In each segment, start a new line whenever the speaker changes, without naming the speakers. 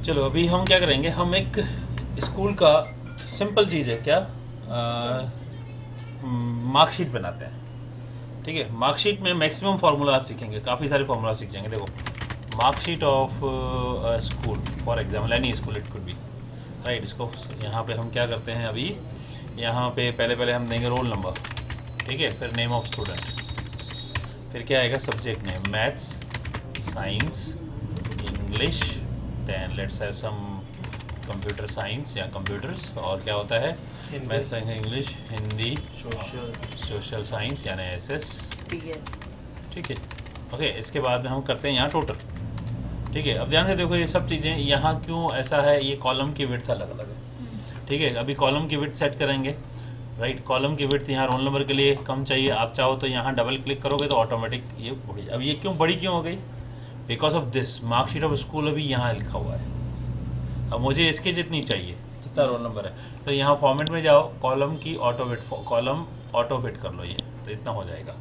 चलो अभी हम क्या करेंगे, हम एक स्कूल का सिंपल चीज़ है क्या, मार्कशीट बनाते हैं। ठीक है, मार्कशीट में मैक्सिमम फार्मूला सीखेंगे, काफ़ी सारे फार्मूला सीख जाएंगे। देखो, marksheet of school, for example any school it could be, right. इसको यहाँ पे हम क्या करते हैं, अभी यहाँ पे पहले हम देंगे रोल नंबर, ठीक है, फिर नेम ऑफ स्टूडेंट, फिर क्या आएगा, subject name, maths, science, English, then let's have some computer science या कंप्यूटर्स, और क्या होता है, maths, science, English, Hindi, social science यानी एसएस, ठीक है। ओके, इसके बाद में हम करते हैं यहाँ टोटल, ठीक है। अब ध्यान से देखो, ये सब चीज़ें यहाँ क्यों ऐसा है, ये कॉलम की विड्थ अलग अलग है, ठीक है। अभी कॉलम की विड्थ सेट करेंगे, राइट। कॉलम की विड्थ यहाँ रोल नंबर के लिए कम चाहिए, आप चाहो तो यहाँ डबल क्लिक करोगे तो ऑटोमेटिक ये बढ़ी। अब ये क्यों बड़ी क्यों हो गई, because of this marksheet of school अभी यहाँ लिखा हुआ है। अब मुझे इसके जितनी चाहिए जितना रोल नंबर है, तो यहाँ फॉर्मेट में जाओ, कॉलम की auto fit, column auto fit कर लो, ये तो इतना हो जाएगा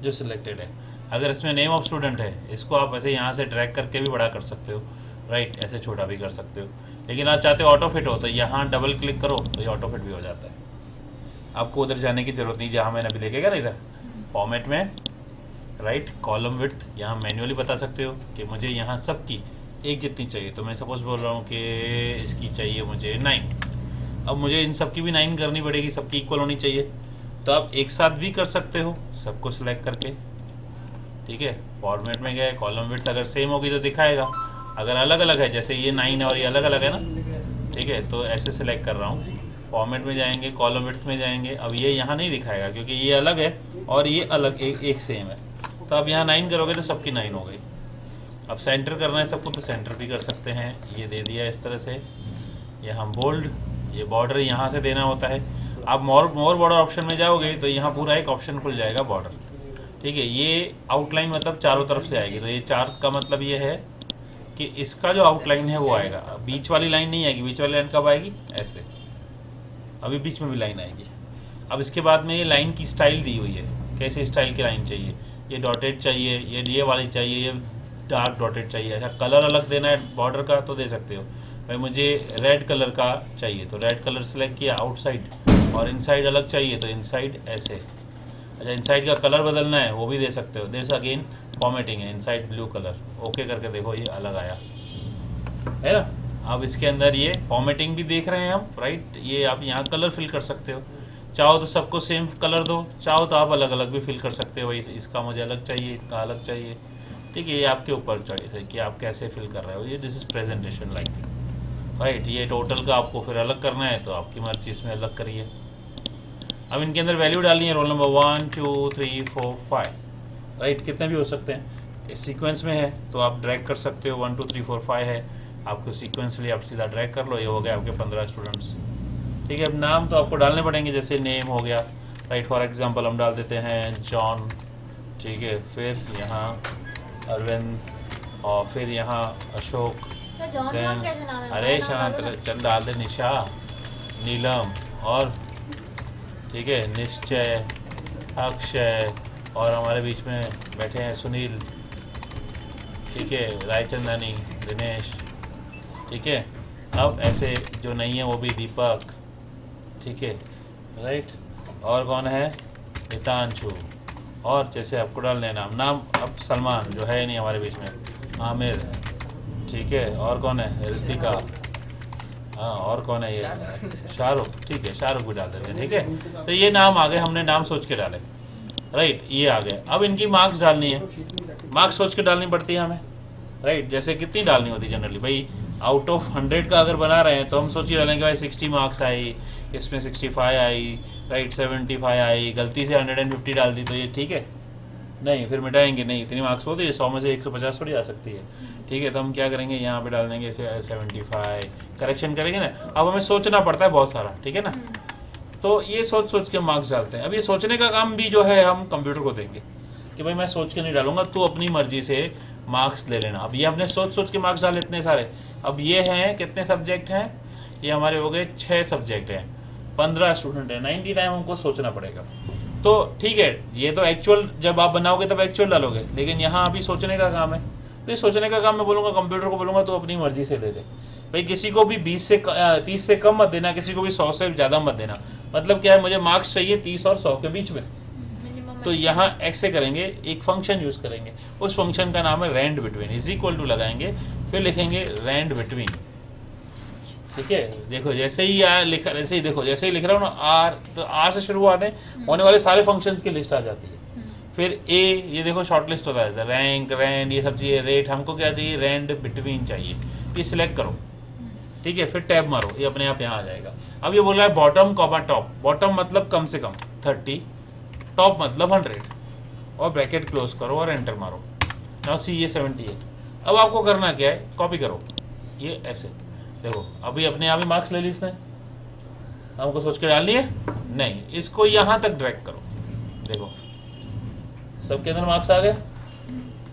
जो सिलेक्टेड है। अगर इसमें नेम ऑफ स्टूडेंट है, इसको आप ऐसे यहाँ से ड्रैग करके भी बड़ा कर सकते हो, राइट, ऐसे छोटा भी कर सकते हो। लेकिन आप चाहते हो ऑटो फिट हो, तो यहाँ डबल क्लिक करो तो ये ऑटो फिट भी हो जाता है। आपको उधर जाने की ज़रूरत नहीं, जहाँ मैंने अभी देखेगा ना, इधर फॉर्मेट में, राइट, कॉलम विड्थ यहाँ मैन्युअली बता सकते हो कि मुझे यहाँ सबकी एक जितनी चाहिए। तो मैं सपोज बोल रहा हूँ कि इसकी चाहिए मुझे 9, अब मुझे इन सबकी भी 9 करनी पड़ेगी, सबकी इक्वल होनी चाहिए। तो आप एक साथ भी कर सकते हो सबको सिलेक्ट करके, ठीक है। फॉर्मेट में गए, कॉलम विड्थ अगर सेम होगी तो दिखाएगा, अगर अलग अलग है, जैसे ये 9 है और ये अलग अलग है ना, ठीक है, तो ऐसे सिलेक्ट कर रहा हूँ। फॉर्मेट में जाएंगे, कॉलम विड्थ में जाएंगे, अब ये यहाँ नहीं दिखाएगा क्योंकि ये अलग है और ये अलग एक सेम है। तो अब यहाँ 9 करोगे तो सबकी 9 हो गई। अब सेंटर करना है सबको तो सेंटर भी कर सकते हैं, ये दे दिया इस तरह से। यहाँ बोल्ड, ये बॉर्डर यहाँ से देना होता है। आप मोर बॉर्डर ऑप्शन में जाओगे तो यहाँ पूरा एक ऑप्शन खुल जाएगा बॉर्डर, ठीक है। ये आउटलाइन मतलब चारों तरफ से आएगी, तो ये 4 का मतलब ये है कि इसका जो आउटलाइन है वो आएगा, बीच वाली लाइन नहीं आएगी। बीच वाली लाइन कब आएगी, ऐसे, अभी बीच में भी लाइन आएगी। अब इसके बाद में ये लाइन की स्टाइल दी हुई है, कैसे स्टाइल की लाइन चाहिए, ये डॉटेड चाहिए, ये वाली चाहिए, ये डार्क डॉटेड चाहिए। अच्छा, कलर अलग देना है बॉर्डर का तो दे सकते हो, भाई मुझे रेड कलर का चाहिए तो रेड कलर सेलेक्ट किया आउटसाइड, और इनसाइड अलग चाहिए तो इनसाइड ऐसे। अच्छा, इनसाइड का कलर बदलना है वो भी दे सकते हो, दिस अगेन फॉर्मेटिंग है, इनसाइड ब्लू कलर, ओके करके देखो ये अलग आया है ना। अब इसके अंदर ये फॉर्मेटिंग भी देख रहे हैं हम, राइट। ये आप यहाँ कलर फिल कर सकते हो, चाहो तो सबको सेम कलर दो, चाहो तो आप अलग अलग भी फिल कर सकते हो, भाई इसका मुझे अलग चाहिए, इसका अलग चाहिए, ठीक है। ये आपके ऊपर चॉइस है कि आप कैसे फिल कर रहे हो। ये this is presentation like, right. ये टोटल का आपको फिर अलग करना है तो आपकी मर्जी इसमें अलग करिए। अब इनके अंदर वैल्यू डालनी है, रोल नंबर 1 2 3 4 5, राइट, कितने भी हो सकते हैं। इस सीक्वेंस में है तो आप ड्रैग कर सकते हो, 1 2 3 4 5 है, आपको सीक्वेंसली आप सीधा ड्रैग कर लो, ये हो गया आपके 15 स्टूडेंट्स, ठीक है। अब नाम तो आपको डालने पड़ेंगे, जैसे नेम हो गया, राइट, फॉर एग्जांपल हम डाल देते हैं जॉन, ठीक है। फिर यहाँ अरविंद, और फिर यहाँ अशोक, अरे शांत चल डाल दे, निशा, नीलम, और ठीक है, निश्चय, अक्षय, और हमारे बीच में बैठे हैं सुनील, ठीक है, रायचंदानी, दिनेश, ठीक है। अब ऐसे जो नहीं है वो भी दीपक, ठीक है, राइट। और कौन है, हितांशु, और जैसे आपको डालने नाम अब सलमान जो है नहीं हमारे बीच में, आमिर, ठीक है। और कौन है, ऋतिका, हाँ, और कौन है, ये शाहरुख, ठीक है, शाहरुख भी डाल देते हैं, ठीक है। तो ये नाम आ गए, हमने नाम सोच के डाले, राइट, ये आ गए। अब इनकी मार्क्स डालनी है, मार्क्स सोच के डालनी पड़ती है हमें, राइट। जैसे कितनी डालनी होती है जनरली, भाई आउट ऑफ 100 का अगर बना रहे हैं तो हम सोच ही डालेंगे भाई 60 मार्क्स आई, इसमें 65 आई, राइट, 75 आई, गलती से 150 डाल दी तो ये ठीक है, नहीं, फिर मिटाएंगे नहीं, इतनी मार्क्स होती है, 100 में से 150 थोड़ी आ सकती है, ठीक है। तो हम क्या करेंगे, यहाँ पे डाल देंगे 75, करेक्शन करेंगे ना। अब हमें सोचना पड़ता है बहुत सारा, ठीक है ना। तो ये सोच के मार्क्स डालते हैं। अब ये सोचने का काम भी जो है हम कंप्यूटर को देंगे कि भाई मैं सोच के नहीं डालूंगा, तू अपनी मर्जी से मार्क्स ले लेना। अब ये हमने सोच के मार्क्स डाले इतने सारे। अब ये हैं कितने सब्जेक्ट हैं, ये हमारे हो गए 6 सब्जेक्ट हैं, 15 स्टूडेंट हैं, 90 टाइम हमको सोचना पड़ेगा। तो ठीक है, ये तो एक्चुअल जब आप बनाओगे तब एक्चुअल डालोगे, लेकिन यहाँ अभी सोचने का काम है। तो ये सोचने का काम मैं बोलूँगा कंप्यूटर को बोलूँगा तो अपनी मर्जी से ले ले भाई किसी को भी 30 से कम मत देना, किसी को भी 100 से ज़्यादा मत देना। मतलब क्या है, मुझे मार्क्स चाहिए 30 और 100 के बीच में। तो यहाँ ऐसे करेंगे, एक फंक्शन यूज़ करेंगे, उस फंक्शन का नाम है rand between, is equal to लगाएंगे, फिर लिखेंगे रैंड बिटवीन। ठीक है, देखो जैसे ही लिखा, जैसे ही देखो जैसे ही लिख रहा हूँ ना आर, तो आर से शुरू होने वाले सारे फंक्शंस की लिस्ट आ जाती है। फिर ए, ये देखो शॉर्ट लिस्ट होता है, रैंक, रैंड, ये सब चाहिए, रेट, हमको क्या चाहिए, रैंड बिटवीन चाहिए, ये सिलेक्ट करो। ठीक है, फिर टैब मारो, ये अपने आप यहाँ आ जाएगा। अब ये बोल रहा है बॉटम कॉमा टॉप, बॉटम मतलब कम से कम 30, टॉप मतलब 100, और ब्रैकेट क्लोज करो और एंटर मारो। नाउ सी ये 78। अब आपको करना क्या है, कॉपी करो ये ऐसे, देखो अभी अपने आप ही मार्क्स ले ली इसने, हमको सोच के डालनी है नहीं, इसको यहाँ तक ड्रैग करो, देखो सबके अंदर मार्क्स आ गए।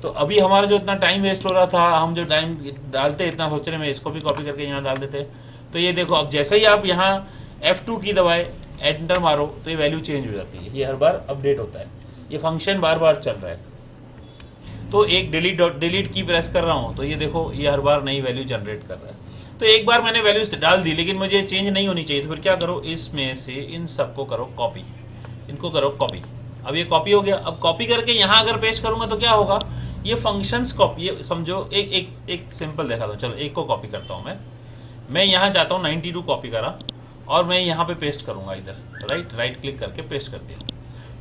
तो अभी हमारा जो इतना टाइम वेस्ट हो रहा था, हम जो टाइम डालते इतना सोचने में, इसको भी कॉपी करके यहाँ डाल देते। तो ये देखो अब जैसे ही आप यहाँ F2 की दबाए, एंटर मारो, तो ये वैल्यू चेंज हो जाती है, ये हर बार अपडेट होता है, ये फंक्शन बार बार चल रहा है। तो एक डिलीट की प्रेस कर रहा हूँ, तो ये देखो ये हर बार नई वैल्यू जनरेट कर रहा है। तो एक बार मैंने वैल्यूज डाल दी, लेकिन मुझे चेंज नहीं होनी चाहिए, तो फिर क्या करो, इसमें से इन सबको करो कॉपी, इनको करो कॉपी। अब ये कॉपी हो गया। अब कॉपी करके यहाँ अगर पेस्ट करूँगा तो क्या होगा, ये फंक्शंस कॉपी, ये समझो एक सिंपल देखा दो, चलो एक को कॉपी करता हूँ मैं यहाँ जाता हूँ 92 कॉपी करा, और मैं यहाँ पे पेस्ट करूँगा इधर, राइट क्लिक करके पेस्ट कर दिया,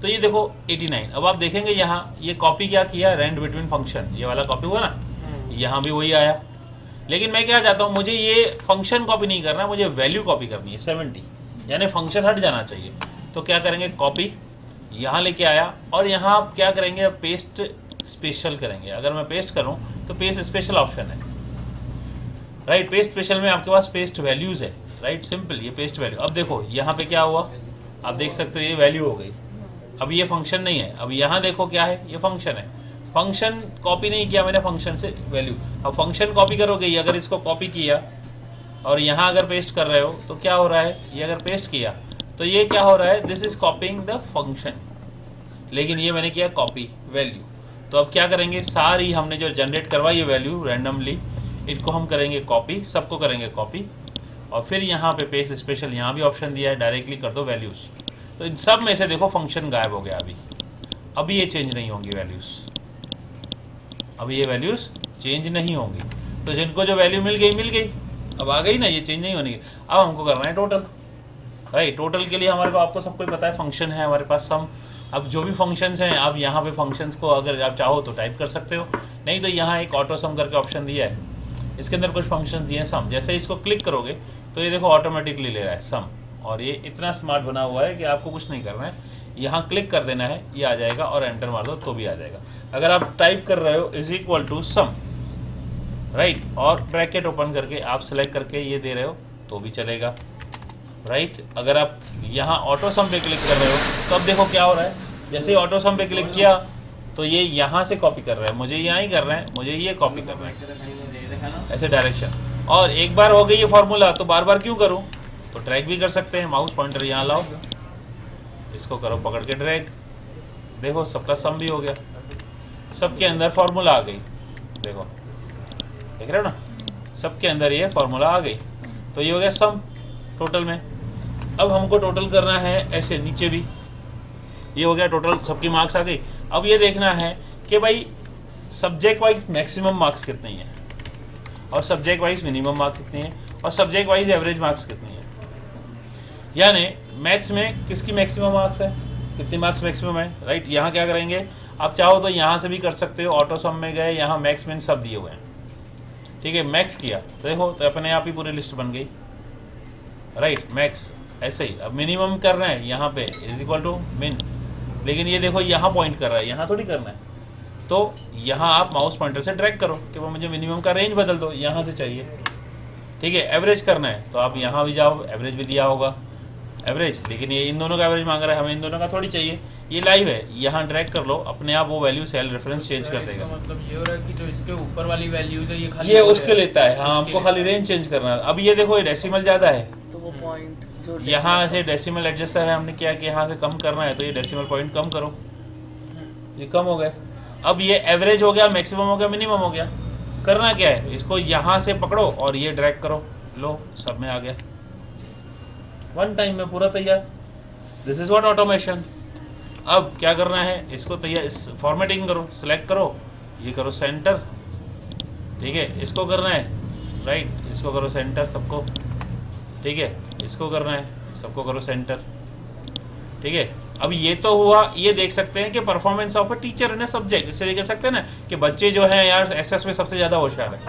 तो ये देखो 89। अब आप देखेंगे यहाँ ये कॉपी क्या किया, रैंड बिटवीन फंक्शन, ये वाला कॉपी हुआ ना, यहाँ भी वही आया। लेकिन मैं क्या चाहता हूँ, मुझे ये फंक्शन कॉपी नहीं करना, मुझे वैल्यू कॉपी करनी है 70, यानी फंक्शन हट जाना चाहिए। तो क्या करेंगे, कॉपी, यहाँ लेके आया, और यहाँ आप क्या करेंगे, पेस्ट स्पेशल करेंगे। अगर मैं पेस्ट करूँ तो पेस्ट स्पेशल ऑप्शन है, राइट, पेस्ट स्पेशल में आपके पास पेस्ट वैल्यूज़ है, राइट, सिंपल, ये पेस्ट वैल्यू। अब देखो यहाँ पे क्या हुआ, आप देख सकते हो ये वैल्यू हो गई। अब ये फंक्शन नहीं है, अब यहाँ देखो क्या है, ये फंक्शन है, फंक्शन कॉपी नहीं किया मैंने फंक्शन से वैल्यू। अब फंक्शन कॉपी करोगे, अगर इसको कॉपी किया और यहाँ अगर पेस्ट कर रहे हो तो क्या हो रहा है, ये अगर पेस्ट किया तो ये क्या हो रहा है, this is copying the function, लेकिन ये मैंने किया कॉपी वैल्यू। तो अब क्या करेंगे, सारी हमने जो जनरेट करवाई है वैल्यू रैंडमली, इनको हम करेंगे कॉपी, सबको करेंगे कॉपी, और फिर यहाँ पे पेस्ट स्पेशल, यहाँ भी ऑप्शन दिया है, डायरेक्टली कर दो वैल्यूज़। तो इन सब में से देखो फंक्शन गायब हो गया, अभी ये चेंज नहीं होंगी वैल्यूज़, अभी ये वैल्यूज़ चेंज नहीं होंगी। तो जिनको जो वैल्यू मिल गई, अब आ गई ना, ये चेंज नहीं होनी। अब हमको करना है टोटल, राइट, टोटल के लिए हमारे को, आपको सबको पता है फंक्शन है हमारे पास सम। अब जो भी फंक्शंस हैं, आप यहाँ पे फंक्शंस को अगर आप चाहो तो टाइप कर सकते हो, नहीं तो यहाँ एक ऑटो सम करके ऑप्शन दिया है, इसके अंदर कुछ फंक्शंस दिए हैं सम। जैसे इसको क्लिक करोगे तो ये देखो ऑटोमेटिकली ले रहा है सम, और ये इतना स्मार्ट बना हुआ है कि आपको कुछ नहीं करना है, यहाँ क्लिक कर देना है, ये आ जाएगा, और एंटर मार दो तो भी आ जाएगा। अगर आप टाइप कर रहे हो is equal to sum, right, और ब्रैकेट ओपन करके आप सेलेक्ट करके ये दे रहे हो तो भी चलेगा, राइट। अगर आप यहाँ ऑटो सम पे क्लिक कर रहे हो तो अब देखो क्या हो रहा है, जैसे ही ऑटो सम पे क्लिक किया तो ये यहाँ से कॉपी कर रहा है, मुझे यहाँ ही कर रहा है, मुझे ये कॉपी कर रहा है, ऐसे डायरेक्शन। और एक बार हो गई ये फॉर्मूला, तो बार बार क्यों करूँ, तो ट्रैक भी कर सकते हैं, माउस पॉइंटर यहाँ लाओ, इसको करो पकड़ के ड्रैग, देखो सबका सम भी हो गया, सबके अंदर फार्मूला आ गई, देखो देख रहे हो ना, सबके अंदर ये फार्मूला आ गई। तो ये हो गया सम टोटल में। अब हमको टोटल करना है ऐसे नीचे भी, ये हो गया टोटल, सबकी मार्क्स आ गई। अब ये देखना है कि भाई सब्जेक्ट वाइज मैक्सिमम मार्क्स कितनी है, और सब्जेक्ट वाइज मिनिमम मार्क्स कितनी है, और सब्जेक्ट वाइज एवरेज मार्क्स कितनी है। यानी मैथ्स में किसकी मैक्सिमम मार्क्स है, कितनी मार्क्स मैक्सिमम है, राइट। यहाँ क्या करेंगे, आप चाहो तो यहाँ से भी कर सकते हो, ऑटो सम में गए, यहाँ मैक्स मिन सब दिए हुए हैं, ठीक है। मैक्स किया तो देखो तो अपने आप ही पूरी लिस्ट बन गई, राइट, मैक्स। ऐसे ही अब मिनिमम करना है, यहाँ पे इज इक्वल टू मिन, लेकिन ये देखो यहाँ पॉइंट कर रहा है, यहाँ थोड़ी करना है, तो यहाँ आप माउस पॉइंटर से ड्रैग करो कि वो मुझे मिनिमम का रेंज बदल दो, यहाँ से चाहिए, ठीक है। एवरेज करना है तो आप यहाँ भी जाओ, एवरेज भी दिया होगा एवरेज, लेकिन ये इन दोनों का एवरेज मांग रहा है, हमें इन दोनों का थोड़ी चाहिए, ये लाइव है, यहाँ ड्रैग कर लो, अपने आप वो वैल्यू सेल रेफरेंस चेंज कर देगा।
मतलब ये हो रहा है कि जो इसके ऊपर वाली वैल्यूज है, ये खाली
ये उसके लेता है, हाँ, हमको खाली रेंज चेंज करना है। अब ये देखो ये डेसिमल ज़्यादा है,
तो वो पॉइंट जो
यहाँ से डेसिमल एडजस्टर है, हमने क्या कि यहाँ से कम करना है, तो ये डेसिमल पॉइंट कम करो, ये कम हो गए। अब ये एवरेज हो गया, मैक्सिमम हो गया, मिनिमम हो गया, करना क्या है, इसको यहाँ से पकड़ो और ये ड्रैग करो, लो सब में आ गया, वन टाइम में पूरा तैयार। This is what automation. अब क्या करना है, इसको तैयार फॉर्मेटिंग करो, सिलेक्ट करो, ये करो सेंटर, ठीक है, इसको करना है राइट, इसको करो सेंटर सबको, ठीक है, इसको करना है सबको करो सेंटर, ठीक है। अब ये तो हुआ, ये देख सकते हैं कि performance of a teacher in a subject, इससे देख सकते हैं ना कि बच्चे जो हैं यार एसएस में सबसे ज़्यादा होशियार है,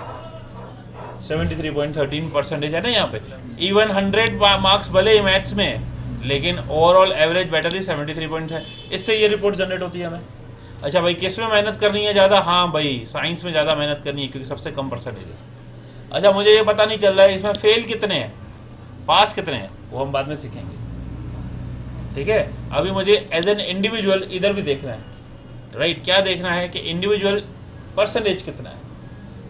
73.13% है ना यहाँ पे। इवन 100 मार्क्स भले मैथ्स में है, लेकिन ओवरऑल एवरेज बेटर इज 73 है। इससे ये रिपोर्ट जनरेट होती है हमें। अच्छा भाई किस में मेहनत करनी है ज़्यादा, हाँ भाई साइंस में ज़्यादा मेहनत करनी है क्योंकि सबसे कम परसेंटेज है। अच्छा मुझे ये पता नहीं चल रहा है इसमें फेल कितने हैं, पास कितने हैं, वो हम बाद में सीखेंगे, ठीक है। अभी मुझे एज एन इंडिविजुअल इधर भी देखना है, राइट, क्या देखना है कि इंडिविजुअल परसेंटेज कितना है,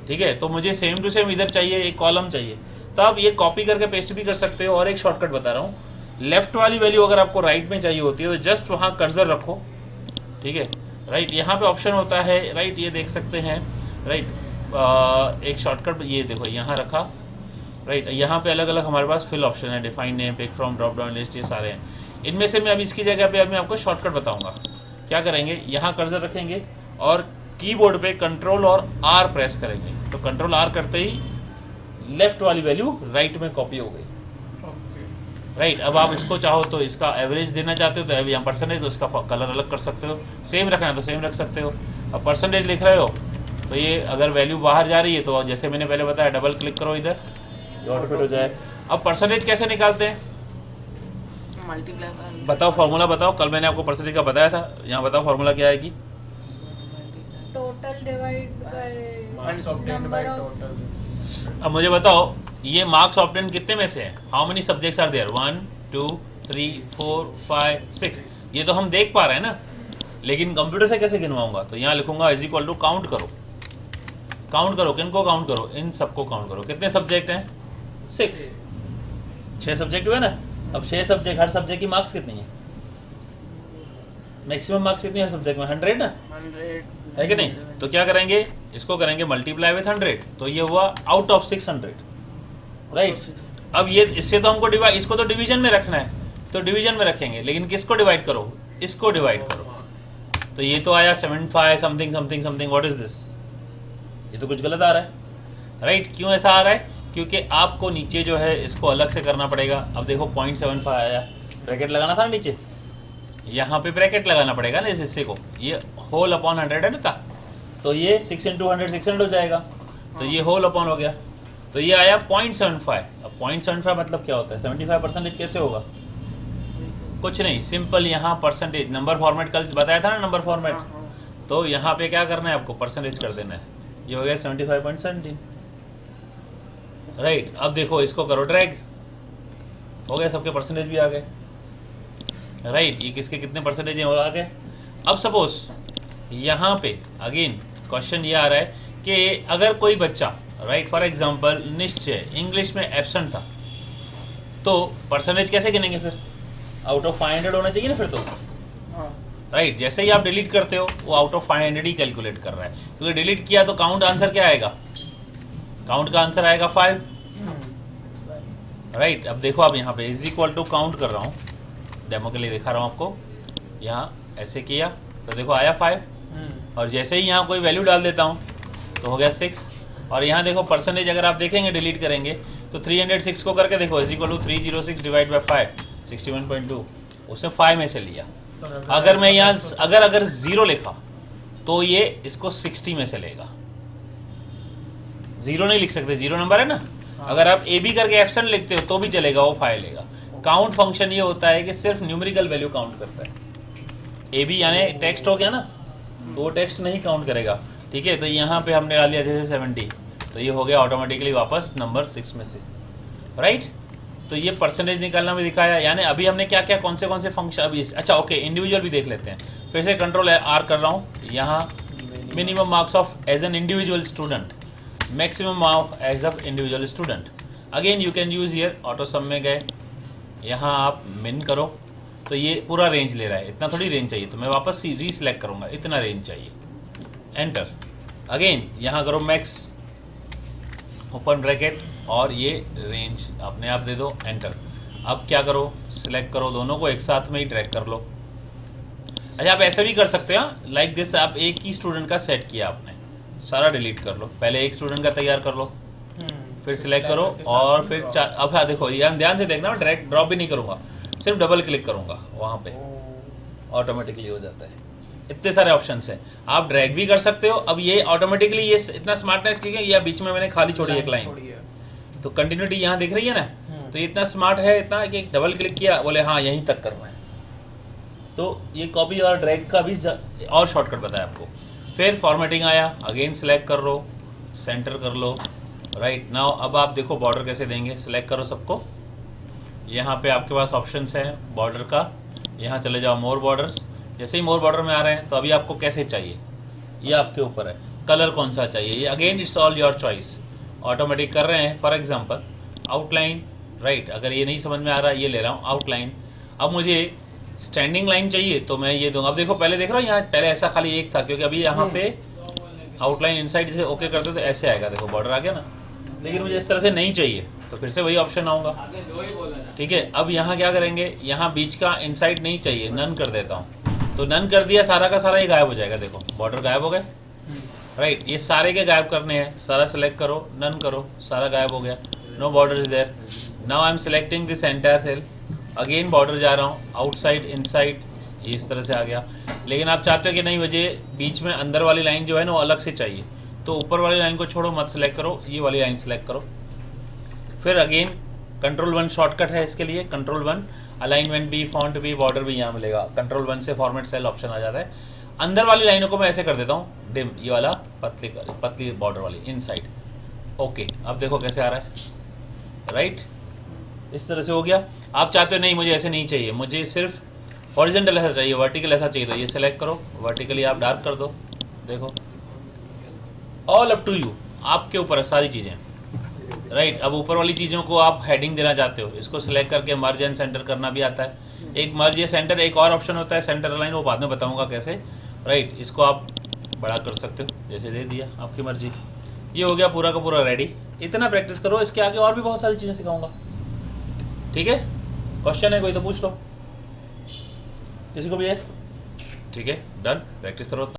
ठीक है। तो मुझे सेम टू सेम इधर चाहिए, एक कॉलम चाहिए, तो आप ये कॉपी करके पेस्ट भी कर सकते हो। और एक शॉर्टकट बता रहा हूँ, लेफ्ट वाली वैल्यू अगर आपको राइट में चाहिए होती है तो जस्ट वहाँ कर्सर रखो, ठीक है, राइट। यहाँ पे ऑप्शन होता है राइट, ये देख सकते हैं राइट, एक शॉर्टकट ये देखो यहाँ रखा, राइट। यहाँ पे अलग अलग हमारे पास फिल ऑप्शन है, define name, pick from, drop down list, ये सारे हैं। इनमें से मैं अब इसकी जगह पे मैं आपको शॉर्टकट बताऊंगा। क्या करेंगे, यहाँ कर्सर रखेंगे और कीबोर्ड पे कंट्रोल और आर प्रेस करेंगे, तो कंट्रोल आर करते ही लेफ्ट वाली वैल्यू राइट में कॉपी हो गई, राइट। अब आप इसको चाहो तो इसका एवरेज देना चाहते हो तो यहाँ परसेंटेज, तो इसका कलर अलग कर सकते हो, सेम रखना है तो सेम रख सकते हो। अब परसेंटेज लिख रहे हो तो ये अगर वैल्यू बाहर जा रही है तो जैसे मैंने पहले बताया डबल क्लिक करो इधर, ये ऑटोमेटिक हो जाए। अब परसेंटेज कैसे निकालते हैं,
मल्टीप्लाई,
बताओ फॉर्मूला बताओ, कल मैंने आपको परसेंटेज का बताया था, यहाँ बताओ फॉर्मूला क्या है कि
total divide
marks
bye
obtained by
number of.
Total.
अब मुझे बताओ ये मार्क्स ऑब्टेन कितने में से है, how many subjects are there, 1 2 3 4 5 6, ये तो हम देख पा रहे हैं ना, लेकिन कंप्यूटर से कैसे गिनवाऊंगा, तो यहाँ लिखूंगा इज इक्वल टू काउंट करो, काउंट करो, किन को काउंट करो, इन सबको काउंट करो। कितने सब्जेक्ट हैं, 6 सब्जेक्ट हुए ना। अब 6 सब्जेक्ट, हर सब्जेक्ट की मार्क्स कितनी है, मैक्सिमम मार्क्स कितनी है सब्जेक्ट में, 100 ना,
100
है कि नहीं। तो क्या करेंगे, इसको करेंगे मल्टीप्लाई विथ 100, तो ये हुआ आउट ऑफ 600, राइट। अब ये इससे तो हमको डिवाइड, इसको तो डिवीजन में रखना है तो डिवीजन में रखेंगे, लेकिन किसको डिवाइड करो, इसको डिवाइड करो, तो ये तो आया 75 something something something, what is this, ये तो कुछ गलत आ रहा है, राइट। क्यों ऐसा आ रहा है, क्योंकि आपको नीचे जो है इसको अलग से करना पड़ेगा। अब देखो 0.75 आया, ब्रैकेट लगाना था ना नीचे, यहाँ पे ब्रैकेट लगाना पड़ेगा ना इस हिस्से को, ये होल अपॉन 100 है ना था, तो ये 6 × 100 600 हो जाएगा, तो ये होल अपॉन हो गया, तो ये आया 0.75। अब 0.75 मतलब क्या होता है, 75% कैसे होगा, कुछ नहीं, सिंपल यहाँ परसेंटेज, नंबर फॉर्मेट कल बताया था ना, नंबर फॉर्मेट, तो यहाँ पे क्या करना है आपको, परसेंटेज कर देना है, ये हो गया 75.17, राइट। अब देखो इसको करो ड्रैग, हो गया, सबके परसेंटेज भी आ गए, राइट। ये किसके कितने परसेंटेज हैं वो आ गए। अब सपोज यहाँ पे अगेन क्वेश्चन ये आ रहा है कि अगर कोई बच्चा, राइट, फॉर एग्जांपल निश्चय इंग्लिश में एब्सेंट था, तो परसेंटेज कैसे गिनेंगे फिर, आउट ऑफ 500 होना चाहिए ना फिर तो, राइट। जैसे ही आप डिलीट करते हो वो आउट ऑफ 500 ही कैलकुलेट कर रहा है, क्योंकि डिलीट किया तो काउंट आंसर क्या आएगा, काउंट का आंसर आएगा 5, राइट। अब देखो आप यहाँ पे इज इक्वल टू काउंट कर रहा हूँ, डेमो के लिए दिखा रहा हूँ आपको, यहाँ ऐसे किया तो देखो आया 5, और जैसे ही यहाँ कोई वैल्यू डाल देता हूँ तो हो गया 6, और यहाँ देखो परसेंटेज अगर आप देखेंगे डिलीट करेंगे तो 306 को करके देखो is equal to 306 divide by 5 61.2, उसने 5 में से लिया। अगर मैं यहाँ अगर 0 लिखा तो ये इसको 60 में से लेगा, 0 नहीं लिख सकते, 0 नंबर है ना। अगर आप ए बी करके एब्सेंट लिखते हो तो भी चलेगा, वो 5 लेगा। काउंट फंक्शन ये होता है कि सिर्फ न्यूमेरिकल वैल्यू काउंट करता है, ए बी यानी टेक्स्ट हो गया ना, तो वो टेक्स्ट नहीं काउंट करेगा, ठीक है। तो यहाँ पे हमने डाल दिया जैसे 70, तो ये हो गया ऑटोमेटिकली वापस नंबर 6 में से, राइट। तो ये परसेंटेज निकालना भी दिखाया, यानी अभी हमने क्या क्या कौन से फंक्शन अभी, अच्छा ओके, इंडिविजुअल भी देख लेते हैं। फिर से कंट्रोल आर कर रहा हूँ, यहाँ minimum marks of as an individual student, maximum marks as of individual student. Again you can use here, auto sum में गए, यहाँ आप मिन करो तो ये पूरा रेंज ले रहा है, इतना थोड़ी रेंज चाहिए, तो मैं वापस री सिलेक्ट करूँगा, इतना रेंज चाहिए, एंटर। अगेन यहाँ करो मैक्स, ओपन ब्रैकेट और ये रेंज अपने आप दे दो, एंटर। अब क्या करो, सिलेक्ट करो दोनों को एक साथ में ही ड्रैग कर लो। अच्छा आप ऐसे भी कर सकते हैं लाइक दिस, आप एक ही स्टूडेंट का सेट किया आपने, सारा डिलीट कर लो, पहले एक स्टूडेंट का तैयार कर लो, फिर सिलेक्ट करो और फिर चार। अब हाँ देखो यहाँ ध्यान से देखना, ड्रैग ड्रॉप भी नहीं करूँगा, सिर्फ डबल क्लिक करूँगा, वहाँ पे ऑटोमेटिकली हो जाता है। इतने सारे ऑप्शंस हैं, आप ड्रैग भी कर सकते हो। अब ये ऑटोमेटिकली ये इतना स्मार्टनेस क्योंकि ये बीच में मैंने खाली छोड़ी एक लाइन, तो कंटिन्यूटी यहाँ दिख रही है ना, तो ये इतना स्मार्ट है इतना कि डबल क्लिक किया, बोले हाँ यहीं तक करना है। तो ये कॉपी और ड्रैग का भी और शॉर्टकट बताया आपको। फिर फॉर्मेटिंग आया, अगेन सेलेक्ट कर लो, सेंटर कर लो, राइट नाउ। अब आप देखो बॉर्डर कैसे देंगे, सिलेक्ट करो सबको, यहाँ पे आपके पास ऑप्शंस है बॉर्डर का, यहाँ चले जाओ मोर बॉर्डर्स। जैसे ही मोर बॉर्डर में आ रहे हैं तो अभी आपको कैसे चाहिए ये आपके ऊपर है, कलर कौन सा चाहिए ये again it's all your choice, automatic कर रहे हैं। फॉर एग्जांपल आउटलाइन, राइट, अगर ये नहीं समझ में आ रहा ये ले रहा हूँ आउटलाइन। अब मुझे स्टैंडिंग लाइन चाहिए तो मैं ये दूंगा। अब देखो पहले देख रहा हूँ यहाँ पहले ऐसा खाली एक था, क्योंकि अभी यहाँ पे आउटलाइन इनसाइड जैसे ओके करते तो ऐसे आएगा, देखो बॉर्डर आ गया ना, लेकिन मुझे इस तरह से नहीं चाहिए तो फिर से वही ऑप्शन आऊँगा, ठीक है। अब यहाँ क्या करेंगे, यहाँ बीच का इनसाइड नहीं चाहिए, नन कर देता हूँ, तो नन कर दिया, सारा का सारा ही गायब हो जाएगा, देखो बॉर्डर गायब हो गए, राइट। ये सारे के गायब करने हैं, सारा सेलेक्ट करो, नन करो, सारा गायब हो गया, no border is there. Now I am selecting this entire cell, again border जा रहा हूँ, आउटसाइड इनसाइड, ये इस तरह से आ गया। लेकिन आप चाहते हो कि नहीं मुझे बीच में अंदर वाली लाइन जो है ना वो अलग से चाहिए, तो ऊपर वाली लाइन को छोड़ो मत, सेलेक्ट करो, ये वाली लाइन सेलेक्ट करो। फिर अगेन Ctrl+1 शॉर्टकट है इसके लिए, Ctrl+1, अलाइनमेंट भी, फॉन्ट भी, बॉर्डर भी यहाँ मिलेगा। Ctrl+1 से फॉर्मेट सेल ऑप्शन आ जाता है। अंदर वाली लाइनों को मैं ऐसे कर देता हूँ डिम, ये वाला पतली बॉर्डर वाली इनसाइड, ओके। अब देखो कैसे आ रहा है, राइट, इस तरह से हो गया। आप चाहते हो नहीं मुझे ऐसे नहीं चाहिए, मुझे सिर्फ हॉरिजॉन्टल ऐसा चाहिए, वर्टिकल ऐसा चाहिए, तो ये सेलेक्ट करो, वर्टिकली आप डार्क कर दो, देखो ऑल अप टू यू, आपके ऊपर है सारी चीज़ें, राइट। अब ऊपर वाली चीज़ों को आप हेडिंग देना चाहते हो, इसको सिलेक्ट करके मर्ज एंड सेंटर करना भी आता है। एक मर्ज या सेंटर, एक और ऑप्शन होता है सेंटर अलाइन, वो बाद में बताऊंगा कैसे, राइट। इसको आप बड़ा कर सकते हो, जैसे दे दिया, आपकी मर्जी। ये हो गया पूरा का पूरा रेडी। इतना प्रैक्टिस करो, इसके आगे और भी बहुत सारी चीज़ें सिखाऊंगा, ठीक है। क्वेश्चन है कोई तो पूछ लो, किसी को भी है, ठीक है, डन, प्रैक्टिस करो।